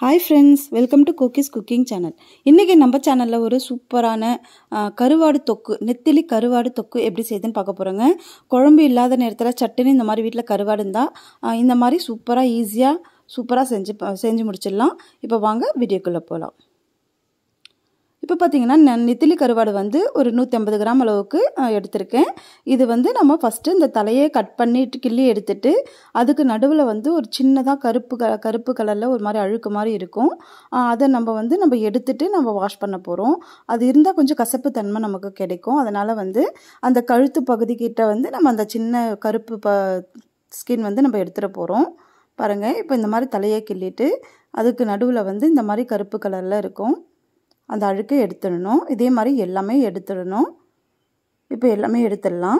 Hi friends, welcome to Kokis Cooking Channel. இன்னைக்கு நம்ம சேனல்ல ஒரு சூப்பரான கருவாடு தொக்கு, நெத்திலி கருவாடு தொக்கு எப்படி செய்யுதுன்னு பார்க்க போறோங்க. குழம்பு இல்லாத நேரத்துல சட்டுன்னு இந்த மாதிரி வீட்ல கருவாடு இருந்தா இந்த மாதிரி சூப்பரா செஞ்சு முடிச்சிடலாம். இப்போ வாங்க வீடியோக்குள்ள போலாம். இப்போ பாத்தீங்கன்னா நெத்திலி கருவாடு வந்து ஒரு 150 கிராம் அளவுக்கு எடுத்துர்க்கேன். இது வந்து நம்ம ஃபர்ஸ்ட் இந்த தலையை கட் பண்ணிட்டு கிள்ளி எடுத்துட்டு அதுக்கு நடுவுல வந்து ஒரு சின்னதா கருப்பு கலர்ல ஒரு மாதிரி அழுக்கு மாதிரி இருக்கும். அதை நம்ம எடுத்துட்டு நம்ம வாஷ் பண்ண போறோம். அது இருந்தா கொஞ்சம் கசப்பு தன்மை நமக்கு கிடைக்கும். அதனால வந்து அந்த கழுத்து பகுதி கிட்ட வந்து நம்ம அந்த சின்ன கருப்பு ஸ்கின் வந்து நம்ம எடுத்துட போறோம். பாருங்க, இப்போ இந்த மாதிரி தலையை கிள்ளிட்டு அதுக்கு நடுவுல வந்து இந்த மாதிரி கருப்பு கலர்ல இருக்கும். அந்த அழுக்கை எடுத்துடணும். இதே மாதிரி எல்லாமே எடுத்துடணும். இப்போ எல்லாமே எடுத்துடலாம்.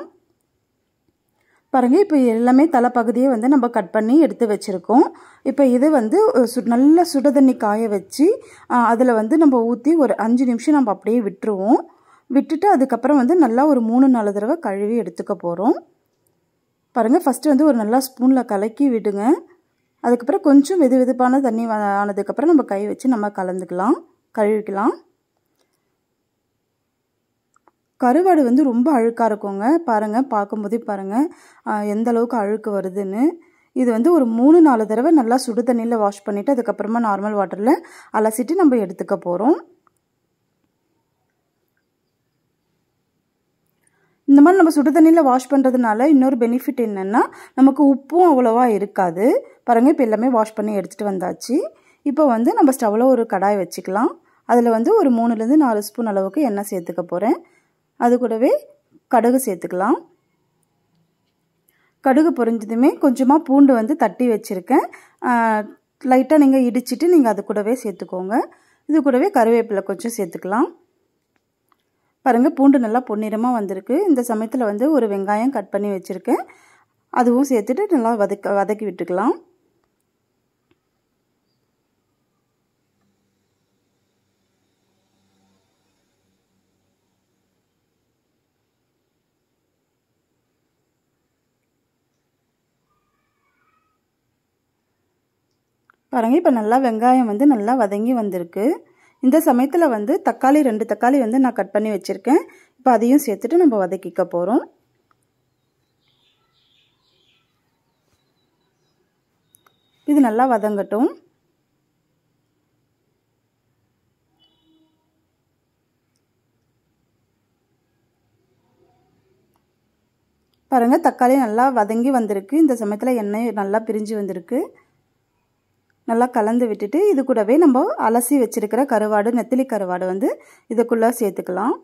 பாருங்க, இப்போ எல்லாமே தலைப்பகுதியை வந்து நம்ம கட் பண்ணி எடுத்து வச்சிருக்கோம். இப்போ இது வந்து நல்ல சுடுதண்ணி காய வச்சு அதில் வந்து நம்ம ஊற்றி ஒரு 5 நிமிஷம் நம்ம அப்படியே விட்டுருவோம். விட்டுட்டு அதுக்கப்புறம் வந்து நல்லா ஒரு 3-4 தடவை கழுவி எடுத்துக்க போகிறோம். பாருங்கள், ஃபஸ்ட்டு வந்து ஒரு நல்லா ஸ்பூனில் கலக்கி விடுங்க. அதுக்கப்புறம் கொஞ்சம் வெதுவெதுப்பான தண்ணி ஆனதுக்கப்புறம் நம்ம கை வச்சு நம்ம கழுவிக்கலாம். கருவாடு வந்து ரொம்ப அழுக்காக இருக்குங்க. பாருங்கள், பார்க்கும்போதே பாருங்கள் எந்த அளவுக்கு அழுக்கு வருதுன்னு. இது வந்து ஒரு 3-4 தடவை நல்லா சுடு தண்ணியில் வாஷ் பண்ணிவிட்டு அதுக்கப்புறமா நார்மல் வாட்டரில் அலசிட்டு நம்ம எடுத்துக்க போகிறோம். இந்த மாதிரி நம்ம சுடு தண்ணியில் வாஷ் பண்ணுறதுனால இன்னொரு பெனிஃபிட் என்னென்னா நமக்கு உப்பும் அவ்வளோவா இருக்காது. பாருங்கள், இப்போ எல்லாமே வாஷ் பண்ணி எடுத்துகிட்டு வந்தாச்சு. இப்போ வந்து நம்ம ஸ்டவ்வில் ஒரு கடாய் வச்சுக்கலாம். அதில் வந்து ஒரு 3-4 ஸ்பூன் அளவுக்கு எண்ணெய் சேர்த்துக்க போகிறேன். அது கூடவே கடுகு சேர்த்துக்கலாம். கடுகு பொரிஞ்சதுமே கொஞ்சமாக பூண்டு வந்து தட்டி வச்சுருக்கேன். லைட்டாக நீங்கள் இடிச்சிட்டு நீங்கள் அது கூடவே சேர்த்துக்கோங்க. இது கூடவே கருவேப்பிலை கொஞ்சம் சேர்த்துக்கலாம். பாருங்கள், பூண்டு நல்லா பொன்னிறமாக வந்திருக்கு. இந்த சமயத்தில் வந்து ஒரு வெங்காயம் கட் பண்ணி வச்சுருக்கேன். அதுவும் சேர்த்துட்டு நல்லா வதக்கி விட்டுக்கலாம். பாருங்கள், இப்போ நல்லா வெங்காயம் வந்து நல்லா வதங்கி வந்திருக்கு. இந்த சமயத்தில் வந்து 2 தக்காளி வந்து நான் கட் பண்ணி வச்சுருக்கேன். இப்போ அதையும் சேர்த்துட்டு நம்ம வதக்கிக்க போகிறோம். இது நல்லா வதங்கட்டும். பாருங்கள், தக்காளி நல்லா வதங்கி வந்திருக்கு. இந்த சமயத்தில் எண்ணெய் நல்லா பிரிஞ்சு வந்திருக்கு. நல்லா கலந்து விட்டுட்டு இது கூடவே நம்ம அலசி வச்சிருக்கிற கருவாடு, நெத்திலி கருவாடு வந்து இதுக்குள்ளே சேர்த்துக்கலாம்.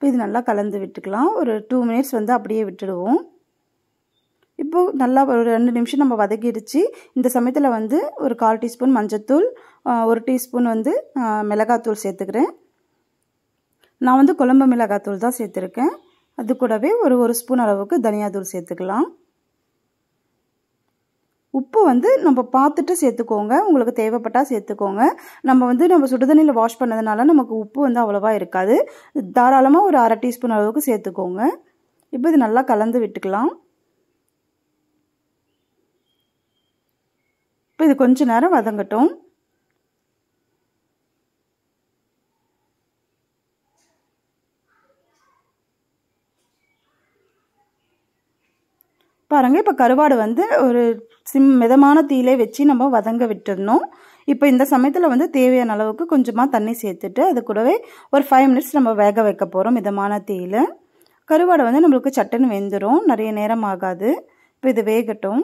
இது நல்லா கலந்து விட்டுக்கலாம். ஒரு 2 மினிட்ஸ் வந்து அப்படியே விட்டுடுவோம். இப்போது நல்லா ஒரு 2 நிமிஷம் நம்ம வதக்கிடுச்சு. இந்த சமயத்தில் வந்து ஒரு 1/4 டீஸ்பூன் மஞ்சத்தூள், 1 டீஸ்பூன் வந்து மிளகாத்தூள் சேர்த்துக்கிறேன். நான் வந்து குழம்பு மிளகாத்தூள் தான் சேர்த்துருக்கேன். அது கூடவே ஒரு ஸ்பூன் அளவுக்கு தனியாத்தூள் சேர்த்துக்கலாம். உப்பு வந்து நம்ம பார்த்துட்டு சேர்த்துக்கோங்க. உங்களுக்கு தேவைப்பட்டால் சேர்த்துக்கோங்க. நம்ம சுடுதண்ணியில் வாஷ் பண்ணதுனால நமக்கு உப்பு வந்து அவ்வளோவா இருக்காது. தாராளமாக ஒரு 1/2 டீஸ்பூன் அளவுக்கு சேர்த்துக்கோங்க. இப்போ இது நல்லா கலந்து விட்டுக்கலாம். இப்போ இது கொஞ்ச நேரம் வதங்கட்டும். பாருங்கள், இப்போ கருவாடு வந்து ஒரு மிதமான தீயிலே வச்சு நம்ம வதங்க விட்டுடணும். இப்போ இந்த சமயத்தில் வந்து தேவையான அளவுக்கு கொஞ்சமாக தண்ணி சேர்த்துட்டு அது கூடவே ஒரு 5 மினிட்ஸ் நம்ம வேக வைக்க போகிறோம் மிதமான தீயில். கருவாடு வந்து நம்மளுக்கு சட்டுன்னு வெந்துடும், நிறைய நேரம் ஆகாது. இப்போ இது வேகட்டும்.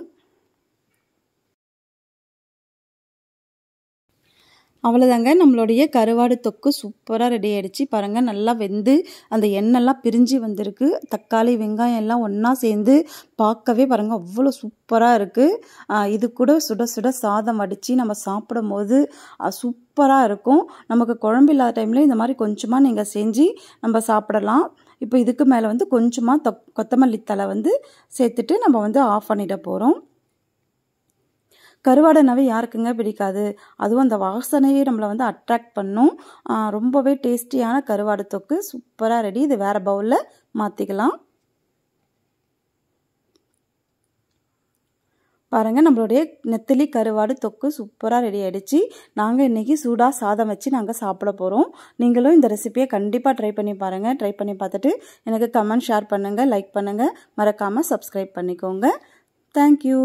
அவ்வளோதாங்க, நம்மளுடைய கருவாடு தொக்கு சூப்பராக ரெடி ஆகிடுச்சு. பாருங்கள், நல்லா வெந்து அந்த எண்ணெய்லாம் பிரிஞ்சு வந்திருக்கு. தக்காளி வெங்காயம் எல்லாம் ஒன்றா சேர்ந்து பார்க்கவே பாருங்கள் அவ்வளோ சூப்பராக இருக்குது. இது கூட சுட சுட சாதம் வடித்து நம்ம சாப்பிடும் போது சூப்பராக இருக்கும். நமக்கு குழம்பு இல்லாத டைமில் இந்த மாதிரி கொஞ்சமாக நீங்கள் செஞ்சு நம்ம சாப்பிடலாம். இப்போ இதுக்கு மேலே வந்து கொஞ்சமாக கொத்தமல்லி தழை வந்து சேர்த்துட்டு நம்ம வந்து ஆஃப் பண்ணிட போகிறோம். கருவாடுனாவே யாருக்குங்க பிடிக்காது? அதுவும் அந்த வாசனையே நம்மளை வந்து அட்ராக்ட் பண்ணும். ரொம்பவே டேஸ்டியான கருவாடு தொக்கு சூப்பராக ரெடி. இது வேறு பவுலில் மாற்றிக்கலாம். பாருங்கள், நம்மளுடைய நெத்திலி கருவாடு தொக்கு சூப்பராக ரெடி ஆகிடுச்சு. நாங்கள் இன்றைக்கி சூடாக சாதம் வச்சு நாங்கள் சாப்பிட போகிறோம். நீங்களும் இந்த ரெசிபியை கண்டிப்பாக ட்ரை பண்ணி பாருங்கள். ட்ரை பண்ணி பார்த்துட்டு எனக்கு கமெண்ட் ஷேர் பண்ணுங்கள், லைக் பண்ணுங்கள், மறக்காமல் சப்ஸ்கிரைப் பண்ணிக்கோங்க. தேங்க்யூ.